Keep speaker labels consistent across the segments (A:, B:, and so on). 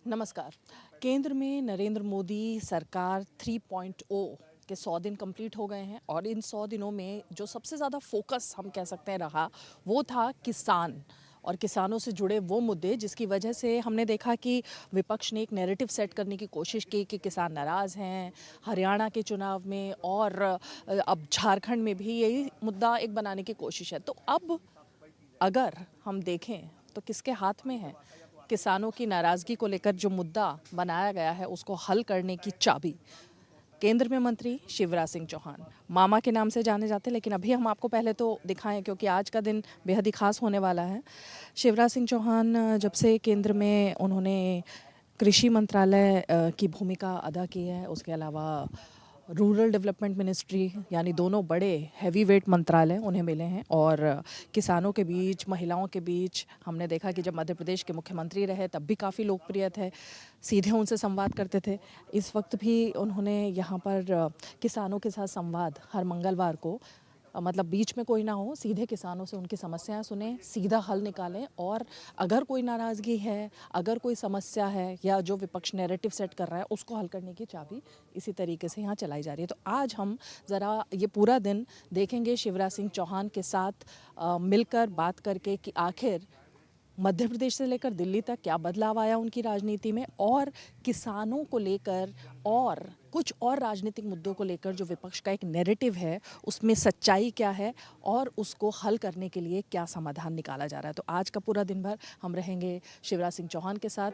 A: नमस्कार। केंद्र में नरेंद्र मोदी सरकार 3.0 के 100 दिन कंप्लीट हो गए हैं और इन 100 दिनों में जो सबसे ज़्यादा फोकस हम कह सकते हैं रहा वो था किसान और किसानों से जुड़े वो मुद्दे जिसकी वजह से हमने देखा कि विपक्ष ने एक नैरेटिव सेट करने की कोशिश की कि किसान नाराज़ हैं हरियाणा के चुनाव में और अब झारखंड में भी यही मुद्दा एक बनाने की कोशिश है। तो अब अगर हम देखें तो किसके हाथ में है किसानों की नाराज़गी को लेकर जो मुद्दा बनाया गया है उसको हल करने की चाबी? केंद्र में मंत्री शिवराज सिंह चौहान मामा के नाम से जाने जाते हैं, लेकिन अभी हम आपको पहले तो दिखाएं क्योंकि आज का दिन बेहद ही खास होने वाला है। शिवराज सिंह चौहान जब से केंद्र में उन्होंने कृषि मंत्रालय की भूमिका अदा की है, उसके अलावा रूरल डेवलपमेंट मिनिस्ट्री यानी दोनों बड़े हैवी वेट मंत्रालय उन्हें मिले हैं और किसानों के बीच महिलाओं के बीच हमने देखा कि जब मध्य प्रदेश के मुख्यमंत्री रहे तब भी काफ़ी लोकप्रिय थे, सीधे उनसे संवाद करते थे। इस वक्त भी उन्होंने यहाँ पर किसानों के साथ संवाद हर मंगलवार को मतलब बीच में कोई ना हो, सीधे किसानों से उनकी समस्याएं सुने, सीधा हल निकालें और अगर कोई नाराज़गी है, अगर कोई समस्या है या जो विपक्ष नैरेटिव सेट कर रहा है उसको हल करने की चाबी इसी तरीके से यहाँ चलाई जा रही है। तो आज हम ज़रा ये पूरा दिन देखेंगे शिवराज सिंह चौहान के साथ मिलकर बात करके कि आखिर मध्य प्रदेश से लेकर दिल्ली तक क्या बदलाव आया उनकी राजनीति में और किसानों को लेकर और कुछ और राजनीतिक मुद्दों को लेकर जो विपक्ष का एक नैरेटिव है उसमें सच्चाई क्या है और उसको हल करने के लिए क्या समाधान निकाला जा रहा है। तो आज का पूरा दिन भर हम रहेंगे शिवराज सिंह चौहान के साथ।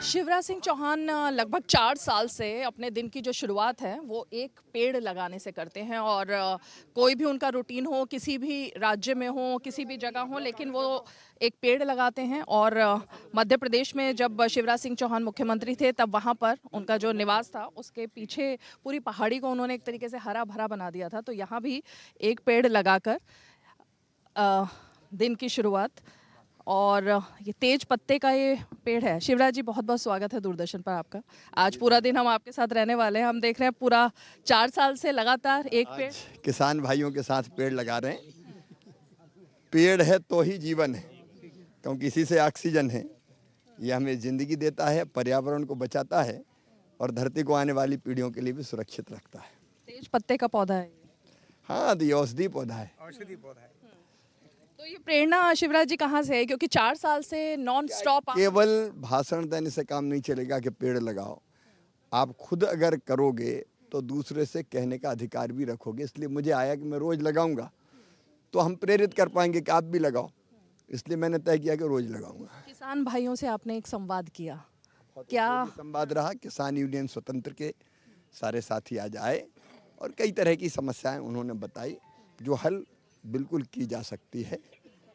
A: शिवराज सिंह चौहान लगभग 4 साल से अपने दिन की जो शुरुआत है वो एक पेड़ लगाने से करते हैं और कोई भी उनका रूटीन हो, किसी भी राज्य में हो, किसी भी जगह हो, लेकिन वो एक पेड़ लगाते हैं। और मध्य प्रदेश में जब शिवराज सिंह चौहान मुख्यमंत्री थे तब वहाँ पर उनका जो निवास था उसके पीछे पूरी पहाड़ी को उन्होंने एक तरीके से हरा भरा बना दिया था। तो यहाँ भी एक पेड़ लगाकर दिन की शुरुआत और ये तेज पत्ते का ये पेड़ है। शिवराज जी बहुत बहुत स्वागत है दूरदर्शन पर आपका। आज पूरा दिन हम आपके साथ रहने वाले हैं। हम देख रहे हैं पूरा 4 साल से लगातार एक पेड़
B: किसान भाइयों के साथ पेड़ लगा रहे हैं। पेड़ है तो ही जीवन है, क्योंकि इसी से ऑक्सीजन है। ये हमें जिंदगी देता है, पर्यावरण को बचाता है और धरती को आने वाली पीढ़ियों के लिए भी सुरक्षित रखता है।
A: तेज पत्ते का पौधा है।
B: हाँ, ये औषधि पौधा है।
C: औषधि पौधा है।
A: तो ये प्रेरणा शिवराज जी कहाँ से है? क्योंकि 4 साल से नॉन स्टॉप
B: केवल भाषण देने से काम नहीं चलेगा कि पेड़ लगाओ। आप खुद अगर करोगे तो दूसरे से कहने का अधिकार भी रखोगे। इसलिए मुझे आया कि मैं रोज लगाऊंगा तो हम प्रेरित कर पाएंगे कि आप भी लगाओ। इसलिए मैंने तय किया कि रोज लगाऊंगा।
A: किसान भाइयों से आपने एक संवाद किया, क्या
B: संवाद रहा? किसान यूनियन स्वतंत्र के सारे साथी आज आए और कई तरह की समस्याएं उन्होंने बताई जो हल बिल्कुल की जा सकती है।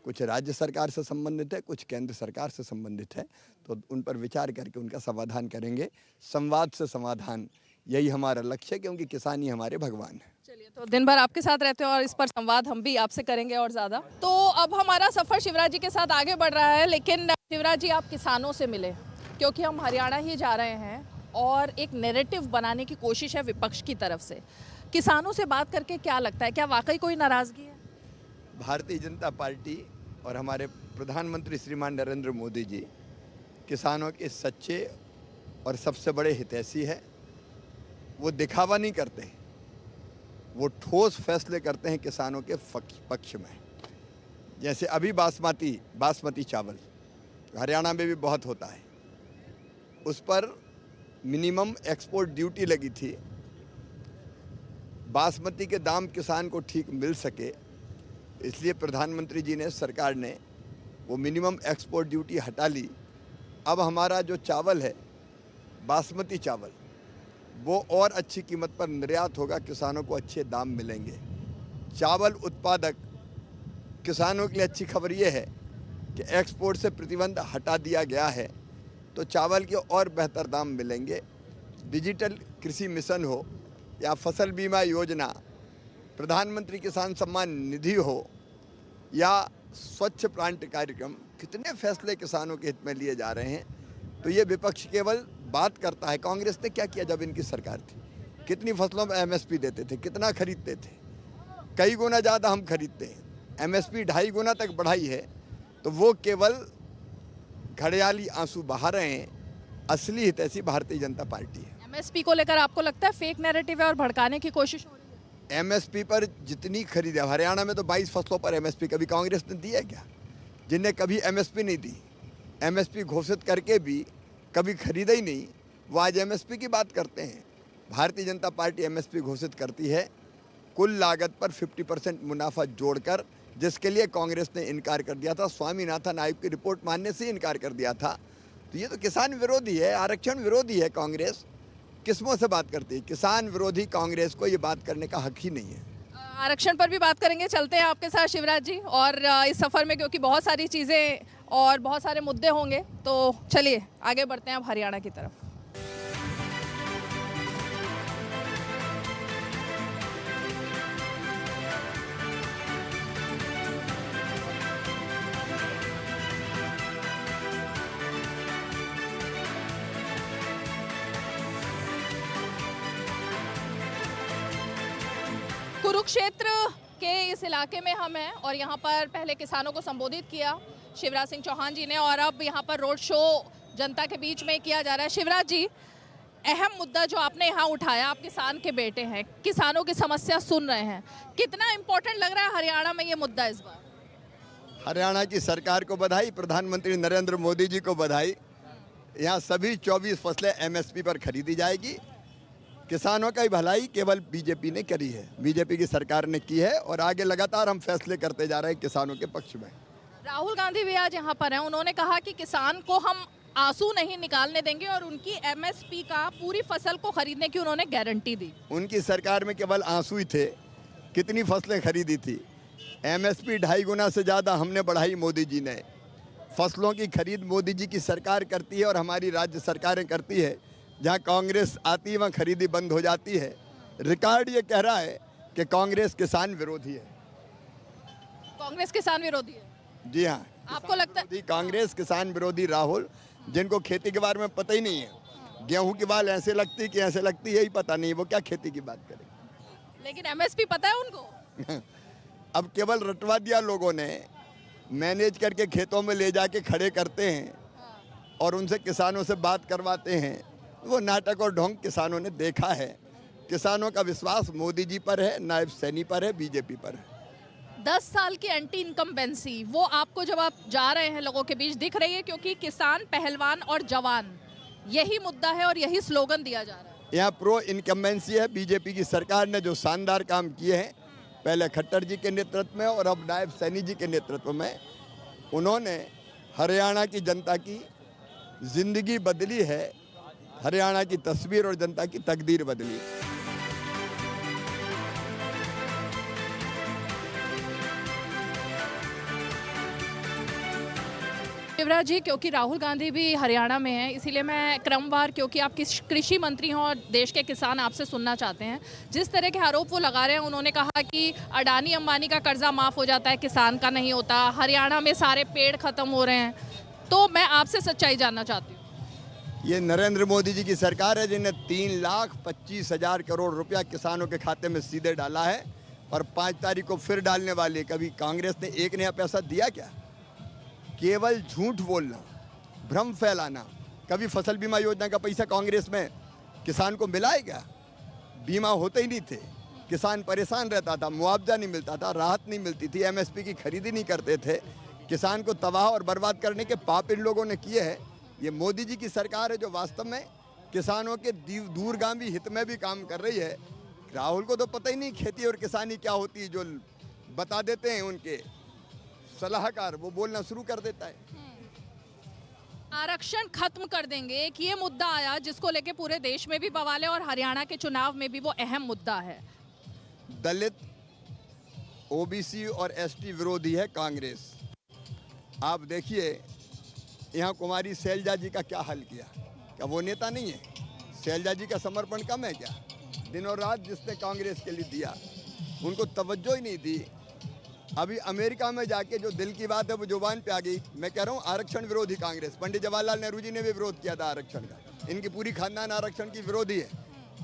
B: कुछ राज्य सरकार से संबंधित है, कुछ केंद्र सरकार से संबंधित है, तो उन पर विचार करके उनका समाधान करेंगे। संवाद से समाधान, यही हमारा लक्ष्य है, क्योंकि किसान ही हमारे भगवान है।
A: चलिए, तो दिन भर आपके साथ रहते हैं और इस पर संवाद हम भी आपसे करेंगे और ज़्यादा। तो अब हमारा सफ़र शिवराज जी के साथ आगे बढ़ रहा है, लेकिन शिवराज जी आप किसानों से मिले क्योंकि हम हरियाणा ही जा रहे हैं और एक नैरेटिव बनाने की कोशिश है विपक्ष की तरफ से। किसानों से बात करके क्या लगता है, क्या वाकई कोई नाराज़गी है?
B: भारतीय जनता पार्टी और हमारे प्रधानमंत्री श्रीमान नरेंद्र मोदी जी किसानों के सच्चे और सबसे बड़े हितैषी है। वो दिखावा नहीं करते हैं, वो ठोस फैसले करते हैं किसानों के पक्ष में। जैसे अभी बासमती चावल हरियाणा में भी बहुत होता है, उस पर मिनिमम एक्सपोर्ट ड्यूटी लगी थी। बासमती के दाम किसान को ठीक मिल सके, इसलिए प्रधानमंत्री जी ने, सरकार ने वो मिनिमम एक्सपोर्ट ड्यूटी हटा ली। अब हमारा जो चावल है बासमती चावल, वो और अच्छी कीमत पर निर्यात होगा, किसानों को अच्छे दाम मिलेंगे। चावल उत्पादक किसानों के लिए अच्छी खबर ये है कि एक्सपोर्ट से प्रतिबंध हटा दिया गया है, तो चावल के और बेहतर दाम मिलेंगे। डिजिटल कृषि मिशन हो या फसल बीमा योजना, प्रधानमंत्री किसान सम्मान निधि हो या स्वच्छ प्लांट कार्यक्रम, कितने फैसले किसानों के हित में लिए जा रहे हैं। तो ये विपक्ष केवल बात करता है कांग्रेस ने क्या किया जब इनकी सरकार थी, कितनी फसलों में एमएसपी देते थे, कितना खरीदते थे, कई गुना ज़्यादा हम खरीदते हैं, एमएसपी 2.5 गुना तक बढ़ाई है। तो वो केवल घड़ियाली आंसू बहा रहे हैं, असली हितैषी भारतीय जनता पार्टी है।
A: एमएसपी को लेकर आपको लगता है फेक नैरेटिव है और भड़काने की कोशिश हो रही है?
B: एमएसपी पर जितनी खरीद है, हरियाणा में तो 22 फसलों पर एमएसपी कभी कांग्रेस ने दी है क्या? जिनने कभी एमएसपी नहीं दी, एमएसपी घोषित करके भी कभी खरीदा ही नहीं, वो आज एमएसपी की बात करते हैं। भारतीय जनता पार्टी एमएसपी घोषित करती है कुल लागत पर 50% मुनाफा जोड़कर, जिसके लिए कांग्रेस ने इनकार कर दिया था, स्वामीनाथन आयोग की रिपोर्ट मानने से इनकार कर दिया था। तो ये तो किसान विरोधी है, आरक्षण विरोधी है कांग्रेस। किस्मों से बात करती है, किसान विरोधी कांग्रेस को ये बात करने का हक ही नहीं है।
A: आरक्षण पर भी बात करेंगे, चलते हैं आपके साथ शिवराज जी। और इस सफ़र में क्योंकि बहुत सारी चीज़ें और बहुत सारे मुद्दे होंगे, तो चलिए आगे बढ़ते हैं अब हरियाणा की तरफ। कुरुक्षेत्र के इस इलाके में हम हैं और यहाँ पर पहले किसानों को संबोधित किया शिवराज सिंह चौहान जी ने, और अब यहाँ पर रोड शो जनता के बीच में किया जा रहा है। शिवराज जी, अहम मुद्दा जो आपने यहाँ उठाया, आप किसान के बेटे हैं, किसानों की समस्या सुन रहे हैं, कितना इम्पोर्टेंट लग रहा है हरियाणा में ये मुद्दा इस बार?
B: हरियाणा की सरकार को बधाई, प्रधानमंत्री नरेंद्र मोदी जी को बधाई। यहाँ सभी 24 फसलें एमएसपी पर खरीदी जाएगी। किसानों का भलाई केवल बीजेपी ने करी है, बीजेपी की सरकार ने की है, और आगे लगातार हम फैसले करते जा रहे हैं किसानों के पक्ष में।
A: राहुल गांधी भी आज यहाँ पर हैं, उन्होंने कहा कि किसान को हम आंसू नहीं निकालने देंगे और उनकी एमएसपी का पूरी फसल को खरीदने की उन्होंने गारंटी दी।
B: उनकी सरकार में केवल आंसू ही थे, कितनी फसलें खरीदी थी। एमएसपी 2.5 गुना से ज़्यादा हमने बढ़ाई मोदी जी ने। फसलों की खरीद मोदी जी की सरकार करती है और हमारी राज्य सरकारें करती है। जहाँ कांग्रेस आती है वहाँ खरीदी बंद हो जाती है। रिकॉर्ड ये कह रहा है कि कांग्रेस किसान विरोधी है।
A: कांग्रेस किसान विरोधी है?
B: जी हाँ,
A: आपको लगता है?
B: कांग्रेस किसान विरोधी राहुल, जिनको खेती के बारे में पता ही नहीं है। गेहूं की बाल ऐसे लगती कि ऐसे लगती, यही पता नहीं, वो क्या खेती की बात करें।
A: लेकिन एमएसपी पता है उनको।
B: अब केवल रटवा दिया लोगों ने, मैनेज करके खेतों में ले जाके खड़े करते हैं और उनसे किसानों से बात करवाते हैं। वो नाटक और ढोंग किसानों ने देखा है। किसानों का विश्वास मोदी जी पर है, नायब सैनी पर है, बीजेपी पर है।
A: 10 साल की एंटी इनकम्बेंसी, वो आपको जब आप जा रहे हैं लोगों के बीच दिख रही है? क्योंकि किसान, पहलवान और जवान, यही मुद्दा है और यही स्लोगन दिया जा रहा है।
B: यहाँ प्रो इनकम्बेंसी है। बीजेपी की सरकार ने जो शानदार काम किए हैं, पहले खट्टर जी के नेतृत्व में और अब नायब सैनी जी के नेतृत्व में, उन्होंने हरियाणा की जनता की जिंदगी बदली है, हरियाणा की तस्वीर और जनता की तकदीर बदली।
A: शिवराज जी, क्योंकि राहुल गांधी भी हरियाणा में है, इसीलिए मैं क्रमवार, क्योंकि आप कृषि मंत्री हैं और देश के किसान आपसे सुनना चाहते हैं। जिस तरह के आरोप वो लगा रहे हैं, उन्होंने कहा कि अडानी अंबानी का कर्जा माफ़ हो जाता है, किसान का नहीं होता, हरियाणा में सारे पेड़ खत्म हो रहे हैं। तो मैं आपसे सच्चाई जानना चाहती हूँ।
B: ये नरेंद्र मोदी जी की सरकार है जिन्हें 3,25,000 करोड़ रुपया किसानों के खाते में सीधे डाला है और 5 तारीख को फिर डालने वाली है। कभी कांग्रेस ने एक नया पैसा दिया क्या? केवल झूठ बोलना, भ्रम फैलाना। कभी फसल बीमा योजना का पैसा कांग्रेस में किसान को मिला है क्या? बीमा होते ही नहीं थे, किसान परेशान रहता था, मुआवजा नहीं मिलता था, राहत नहीं मिलती थी, एमएसपी की खरीदी नहीं करते थे। किसान को तबाह और बर्बाद करने के पाप इन लोगों ने किए हैं। ये मोदी जी की सरकार है जो वास्तव में किसानों के दूरगामी हित में भी काम कर रही है। राहुल को तो पता ही नहीं खेती और किसानी क्या होती है, जो बता देते हैं उनके सलाहकार, वो बोलना शुरू कर देता है।
A: आरक्षण खत्म कर देंगे, एक ये मुद्दा आया जिसको लेके पूरे देश में भी बवाल है और हरियाणा के चुनाव में भी वो अहम मुद्दा है।
B: दलित, ओबीसी और एसटी विरोधी है कांग्रेस। आप देखिए यहाँ कुमारी शैलजा जी का क्या हाल किया। क्या वो नेता नहीं है? शैलजा जी का समर्पण कम है क्या? दिन और रात जिसने कांग्रेस के लिए दिया, उनको तवज्जो ही नहीं दी। अभी अमेरिका में जाके जो दिल की बात है वो जुबान पे आ गई। मैं कह रहा हूँ आरक्षण विरोधी कांग्रेस, पंडित जवाहरलाल नेहरू जी ने भी विरोध किया था आरक्षण का, इनकी पूरी खानदान आरक्षण की विरोधी है।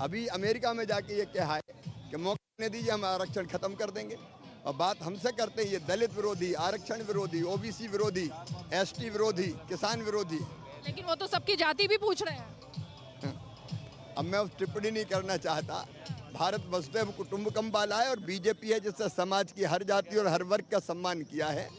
B: अभी अमेरिका में जाके ये कहा है कि मौका नहीं दीजिए, हम आरक्षण खत्म कर देंगे। और बात हमसे करते हैं ये दलित विरोधी, आरक्षण विरोधी, ओबीसी विरोधी, एसटी विरोधी, किसान विरोधी।
A: लेकिन वो तो सबकी जाति भी पूछ रहे हैं।
B: अब मैं उस टिप्पणी नहीं करना चाहता। भारत वसुदैव कुटुंबकम वाला है और बीजेपी है जिससे समाज की हर जाति और हर वर्ग का सम्मान किया है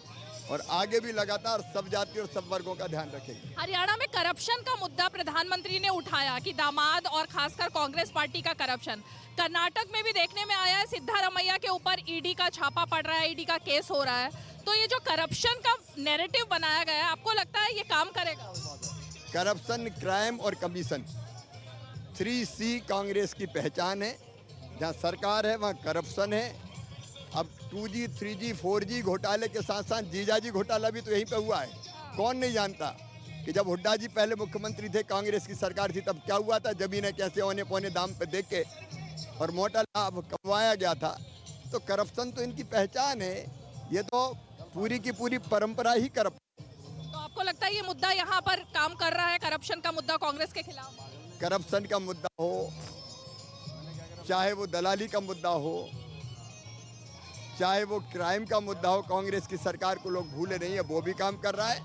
B: और आगे भी लगातार सब जाति और सब वर्गों का ध्यान रखेगी।
A: हरियाणा में करप्शन का मुद्दा प्रधानमंत्री ने उठाया कि दामाद और खासकर कांग्रेस पार्टी का करप्शन। कर्नाटक में भी देखने में आया है, सिद्धारमैया के ऊपर ईडी का छापा पड़ रहा है, ईडी का केस हो रहा है। तो ये जो करप्शन का नैरेटिव बनाया गया है, आपको लगता है ये काम करेगा?
B: करप्शन, क्राइम और कमीशन, 3C कांग्रेस की पहचान है। जहाँ सरकार है वहाँ करप्शन है। अब 2G, 3G, 4G घोटाले के साथ साथ जीजाजी घोटाला भी तो यहीं पे हुआ है। कौन नहीं जानता कि जब हुड्डा जी पहले मुख्यमंत्री थे, कांग्रेस की सरकार थी, तब क्या हुआ था, जमीनें कैसे औने पौने दाम पे देख के और मोटा लाभ कमवाया गया था। तो करप्शन तो इनकी पहचान है। ये तो पूरी की पूरी परंपरा ही करप्शन।
A: तो आपको लगता है ये मुद्दा यहाँ पर काम कर रहा है, करप्शन का मुद्दा कांग्रेस के खिलाफ?
B: करप्शन का मुद्दा हो, चाहे वो दलाली का मुद्दा हो, चाहे वो क्राइम का मुद्दा हो, कांग्रेस की सरकार को लोग भूले नहीं है, वो भी काम कर रहा है।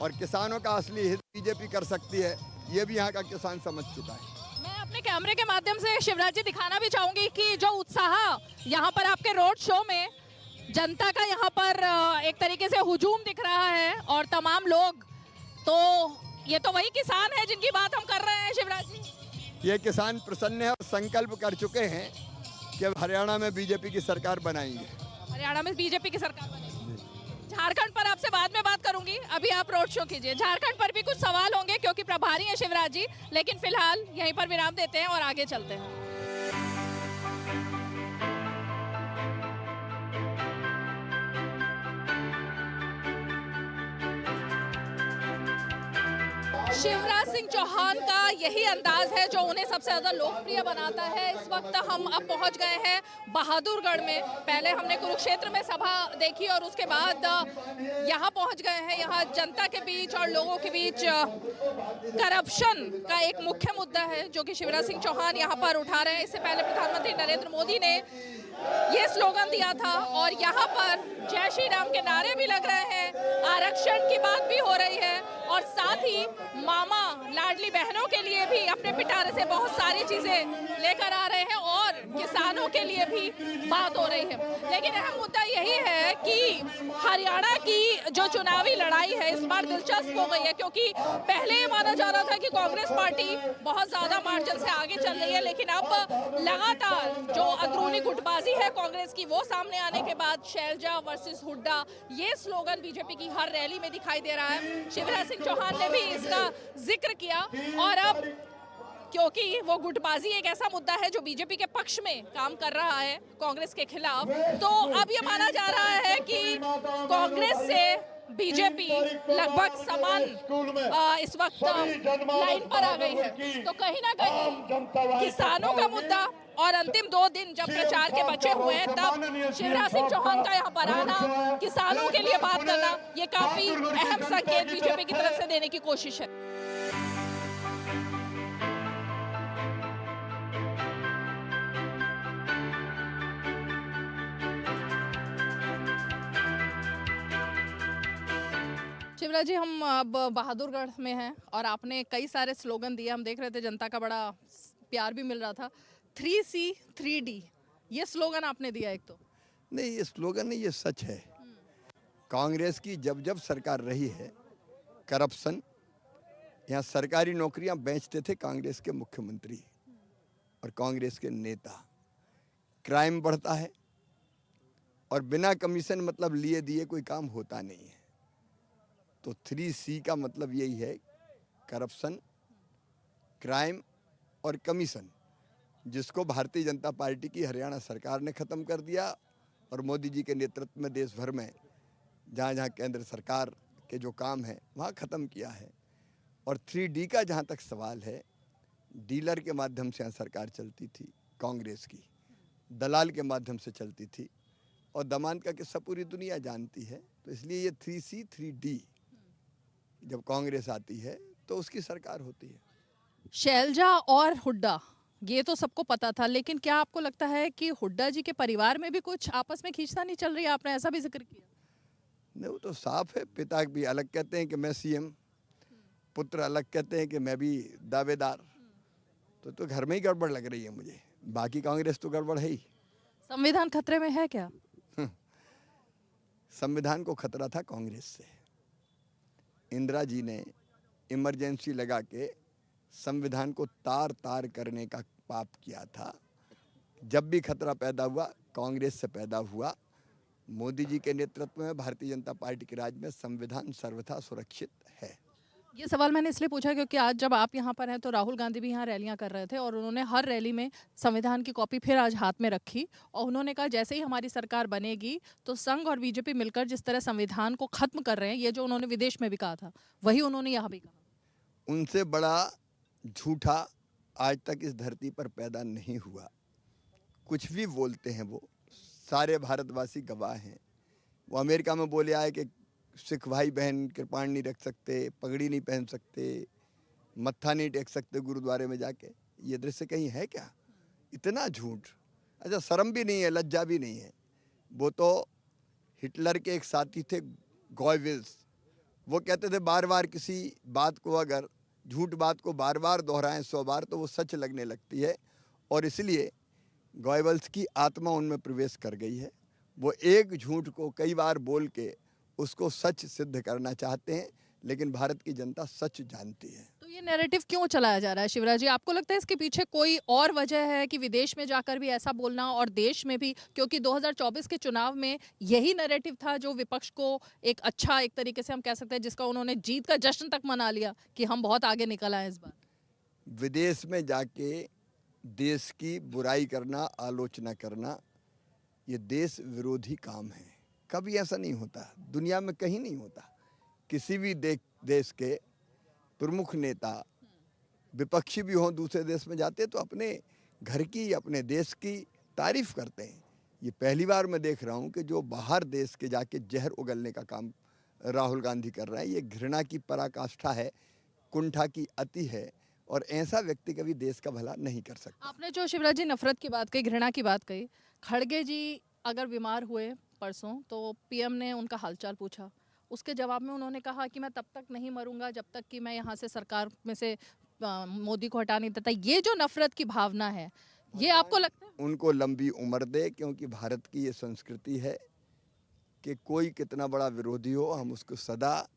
B: और किसानों का असली हित बीजेपी कर सकती है, ये भी यहाँ का किसान समझ चुका है।
A: मैं अपने कैमरे के माध्यम से शिवराज जी दिखाना भी चाहूंगी कि जो उत्साह यहाँ पर आपके रोड शो में जनता का यहाँ पर एक तरीके से हुजूम दिख रहा है और तमाम लोग, तो ये तो वही किसान है जिनकी बात हम कर रहे हैं शिवराज जी।
B: ये किसान प्रसन्न है और संकल्प कर चुके हैं कि हरियाणा में बीजेपी की सरकार बनाएंगे।
A: हरियाणा में बीजेपी की सरकार बनेगी। झारखंड पर आपसे बाद में बात करूंगी, अभी आप रोड शो कीजिए। झारखंड पर भी कुछ सवाल होंगे क्योंकि प्रभारी हैं शिवराज जी, लेकिन फिलहाल यहीं पर विराम देते हैं और आगे चलते हैं। शिवराज सिंह चौहान का यही अंदाज है जो उन्हें सबसे ज़्यादा लोकप्रिय बनाता है। इस वक्त हम अब पहुंच गए हैं बहादुरगढ़ में। पहले हमने कुरुक्षेत्र में सभा देखी और उसके बाद यहाँ पहुंच गए हैं। यहाँ जनता के बीच और लोगों के बीच करप्शन का एक मुख्य मुद्दा है जो कि शिवराज सिंह चौहान यहाँ पर उठा रहे हैं। इससे पहले प्रधानमंत्री नरेंद्र मोदी ने ये स्लोगन दिया था और यहाँ पर जय श्री राम के नारे भी लग रहे हैं, आरक्षण की बात भी हो रही है और साथ ही मामा लाडली बहनों के लिए भी अपने पिटारे से बहुत सारी चीजें लेकर आ रहे हैं और किसानों के लिए भी बात हो रही है। लेकिन अहम मुद्दा यही है कि हरियाणा की जो चुनावी लड़ाई है इस बार दिलचस्प हो गई है, क्योंकि पहले ये माना जा रहा था कि कांग्रेस पार्टी बहुत ज्यादा मार्जिन से आगे चल रही है, लेकिन अब लगातार जो अंदरूनी गुटबाजी है कांग्रेस की वो सामने आने के बाद शैलजा वर्सेस हुड्डा ये स्लोगन बीजेपी की हर रैली में दिखाई दे रहा है। शिवराज सिंह चौहान ने भी इसका जिक्र किया और अब क्योंकि वो गुटबाजी एक ऐसा मुद्दा है जो बीजेपी के पक्ष में काम कर रहा है कांग्रेस के खिलाफ, तो अब ये माना जा रहा है कि कांग्रेस से बीजेपी लगभग समान इस वक्त लाइन पर आ गई है। तो कहीं ना कहीं किसानों का मुद्दा और अंतिम 2 दिन जब प्रचार के बचे हुए हैं तब शिवराज सिंह चौहान का यहाँ पर आना, किसानों के लिए बात करना, ये काफी अहम संकेत बीजेपी की तरफ से देने की कोशिश है। शिवराज जी, हम अब बहादुरगढ़ में हैं और आपने कई सारे स्लोगन दिए, हम देख रहे थे जनता का बड़ा प्यार भी मिल रहा था। 3C 3D ये स्लोगन आपने दिया एक तो।
B: नहीं, ये स्लोगन नहीं, ये सच है। कांग्रेस की जब जब सरकार रही है, करप्शन, यहाँ सरकारी नौकरियां बेचते थे कांग्रेस के मुख्यमंत्री और कांग्रेस के नेता। क्राइम बढ़ता है और बिना कमीशन मतलब लिए दिए कोई काम होता नहीं है। तो 3C का मतलब यही है, करप्शन, क्राइम और कमीशन, जिसको भारतीय जनता पार्टी की हरियाणा सरकार ने ख़त्म कर दिया और मोदी जी के नेतृत्व में देश भर में जहाँ जहाँ केंद्र सरकार के जो काम हैं वहाँ ख़त्म किया है। और 3D का जहाँ तक सवाल है, डीलर के माध्यम से यहाँ सरकार चलती थी कांग्रेस की, दलाल के माध्यम से चलती थी और दमाद का किस्सा पूरी दुनिया जानती है। तो इसलिए ये 3C 3D जब कांग्रेस आती है तो उसकी सरकार होती है।
A: शैलजा और हुड्डा, ये तो सबको पता था, लेकिन क्या आपको लगता है कि हुड्डा जी के परिवार में भी कुछ आपस में खींचतानी चल रही है? आपने ऐसा भी जिक्र किया।
B: नहीं, वो तो साफ है। पिता भी अलग कहते हैं कि मैं CM, पुत्र अलग कहते हैं कि मैं भी दावेदार। तो घर में ही गड़बड़ लग रही है मुझे। बाकी कांग्रेस तो गड़बड़ है ही।
A: संविधान खतरे में है क्या?
B: संविधान को खतरा था कांग्रेस से। इंदिरा जी ने इमरजेंसी लगा के संविधान को तार तार करने का पाप किया था। जब भी खतरा पैदा हुआ कांग्रेस से पैदा हुआ। मोदी जी के नेतृत्व में भारतीय जनता पार्टी के राज में संविधान सर्वथा सुरक्षित है।
A: ये सवाल मैंने इसलिए पूछा क्योंकि आज जब आप यहाँ पर हैं तो राहुल गांधी भी यहाँ रैलियाँ कर रहे थे और उन्होंने हर रैली में संविधान की कॉपी फिर आज हाथ में रखी और उन्होंने कहा जैसे ही हमारी सरकार बनेगी तो संघ और बीजेपी मिलकर जिस तरह संविधान को खत्म कर रहे हैं, ये जो उन्होंने विदेश में भी कहा था वही उन्होंने यहाँ भी कहा।
B: उनसे बड़ा झूठा आज तक इस धरती पर पैदा नहीं हुआ। कुछ भी बोलते हैं वो, सारे भारतवासी गवाह हैं। वो अमेरिका में बोले आए कि सिख भाई बहन कृपाण नहीं रख सकते, पगड़ी नहीं पहन सकते, मत्था नहीं टेक सकते गुरुद्वारे में जाके। ये दृश्य कहीं है क्या? इतना झूठ! अच्छा, शर्म भी नहीं है, लज्जा भी नहीं है। वो तो हिटलर के एक साथी थे गॉयविल्स। वो कहते थे बार बार किसी बात को, अगर झूठ बात को बार बार दोहराएं 100 बार तो वो सच लगने लगती है। और इसलिए गॉयबल्स की आत्मा उनमें प्रवेश कर गई है। वो एक झूठ को कई बार बोल के उसको सच सिद्ध करना चाहते हैं, लेकिन भारत की जनता सच जानती है।
A: तो ये नैरेटिव क्यों चलाया जा रहा है शिवराज जी? आपको लगता है इसके पीछे कोई और वजह है कि विदेश में जाकर भी ऐसा बोलना और देश में भी? क्योंकि 2024 के चुनाव में यही नैरेटिव था जो विपक्ष को एक अच्छा, एक तरीके से हम कह सकते हैं, जिसका उन्होंने जीत का जश्न तक मना लिया कि हम बहुत आगे निकल आए इस बार।
B: विदेश में जाके देश की बुराई करना, आलोचना करना, ये देश विरोधी काम है। कभी ऐसा नहीं होता, दुनिया में कहीं नहीं होता। किसी भी देश के प्रमुख नेता विपक्षी भी हों, दूसरे देश में जाते तो अपने घर की, अपने देश की तारीफ करते हैं। ये पहली बार मैं देख रहा हूँ कि जो बाहर देश के जाके जहर उगलने का काम राहुल गांधी कर रहे हैं। ये घृणा की पराकाष्ठा है, कुंठा की अति है, और ऐसा व्यक्ति कभी देश का भला नहीं कर सकता।
A: आपने जो शिवराज जी नफरत की बात कही, घृणा की बात कही, खड़गे जी अगर बीमार हुए परसों तो पीएम ने उनका हालचाल पूछा। उसके जवाब में उन्होंने कहा कि मैं तब तक नहीं मरूंगा जब तक कि मैं यहाँ से सरकार में से मोदी को हटा नहीं देता। ये जो नफरत की भावना है, ये आपको लगता है?
B: उनको लंबी उम्र दे, क्योंकि भारत की ये संस्कृति है कि कोई कितना बड़ा विरोधी हो, हम उसको सदा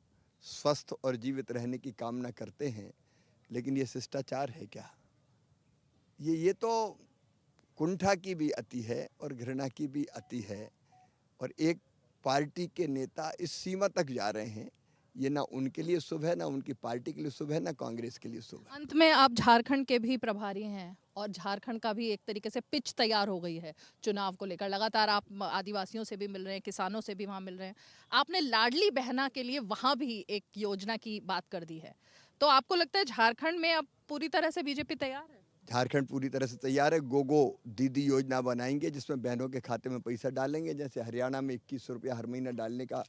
B: स्वस्थ और जीवित रहने की कामना करते हैं। लेकिन ये शिष्टाचार है क्या? ये तो कुंठा की भी अति है और घृणा की भी अति है। और एक पार्टी के नेता इस सीमा तक जा रहे हैं, ये ना उनके लिए शुभ है, ना उनकी पार्टी के लिए शुभ है, ना कांग्रेस के लिए शुभ है।
A: अंत में आप झारखंड के भी प्रभारी हैं और झारखंड का भी एक तरीके से पिच तैयार हो गई है चुनाव को लेकर। लगातार आप आदिवासियों से भी मिल रहे हैं, किसानों से भी वहाँ मिल रहे हैं। आपने लाडली बहना के लिए वहाँ भी एक योजना की बात कर दी है, तो आपको लगता है झारखंड में अब पूरी तरह से बीजेपी तैयार है?
B: झारखंड पूरी तरह से तैयार है। गोगो दीदी योजना बनाएंगे जिसमें बहनों के खाते में पैसा डालेंगे। जैसे हरियाणा में 2100 रुपया हर महीना डालने का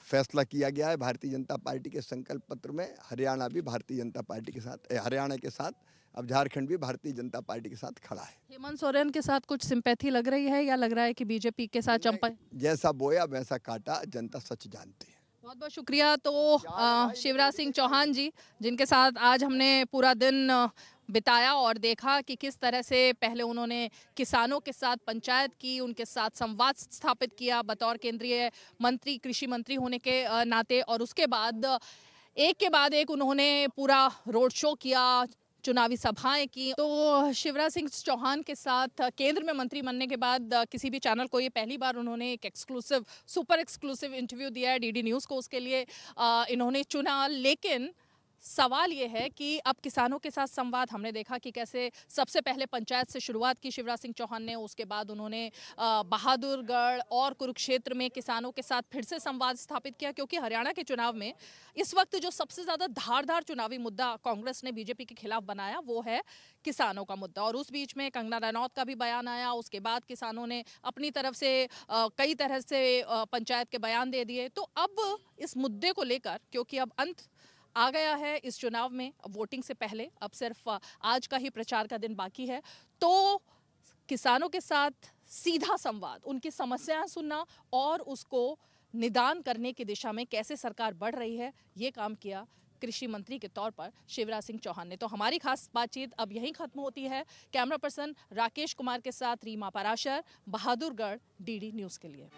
B: फैसला किया गया है भारतीय जनता पार्टी के संकल्प पत्र में। हरियाणा भी भारतीय जनता पार्टी के साथ, हरियाणा के साथ अब झारखंड भी भारतीय जनता पार्टी के साथ खड़ा है।
A: हेमंत सोरेन के साथ कुछ सिंपैथी लग रही है या लग रहा है कि बीजेपी के साथ चंपा?
B: जैसा बोया वैसा काटा, जनता सच जानती है।
A: बहुत बहुत शुक्रिया। तो शिवराज सिंह चौहान जी, जिनके साथ आज हमने पूरा दिन बिताया और देखा कि किस तरह से पहले उन्होंने किसानों के साथ पंचायत की, उनके साथ संवाद स्थापित किया बतौर केंद्रीय मंत्री, कृषि मंत्री होने के नाते, और उसके बाद एक के बाद एक उन्होंने पूरा रोड शो किया, चुनावी सभाएं की। तो शिवराज सिंह चौहान के साथ केंद्र में मंत्री बनने के बाद किसी भी चैनल को ये पहली बार उन्होंने एक एक्सक्लूसिव, सुपर एक्सक्लूसिव इंटरव्यू दिया है। डीडी न्यूज़ को उसके लिए इन्होंने चुना। लेकिन सवाल ये है कि अब किसानों के साथ संवाद हमने देखा कि कैसे सबसे पहले पंचायत से शुरुआत की शिवराज सिंह चौहान ने, उसके बाद उन्होंने बहादुरगढ़ और कुरुक्षेत्र में किसानों के साथ फिर से संवाद स्थापित किया, क्योंकि हरियाणा के चुनाव में इस वक्त जो सबसे ज़्यादा धारदार चुनावी मुद्दा कांग्रेस ने बीजेपी के खिलाफ बनाया वो है किसानों का मुद्दा। और उस बीच में कंगना रनौत का भी बयान आया, उसके बाद किसानों ने अपनी तरफ से कई तरह से पंचायत के बयान दे दिए। तो अब इस मुद्दे को लेकर, क्योंकि अब अंत आ गया है इस चुनाव में, अब वोटिंग से पहले अब सिर्फ आज का ही प्रचार का दिन बाकी है, तो किसानों के साथ सीधा संवाद, उनकी समस्याएं सुनना और उसको निदान करने की दिशा में कैसे सरकार बढ़ रही है, ये काम किया कृषि मंत्री के तौर पर शिवराज सिंह चौहान ने। तो हमारी खास बातचीत अब यहीं खत्म होती है। कैमरा पर्सन राकेश कुमार के साथ रीमा पराशर, बहादुरगढ़, डीडी न्यूज़ के लिए।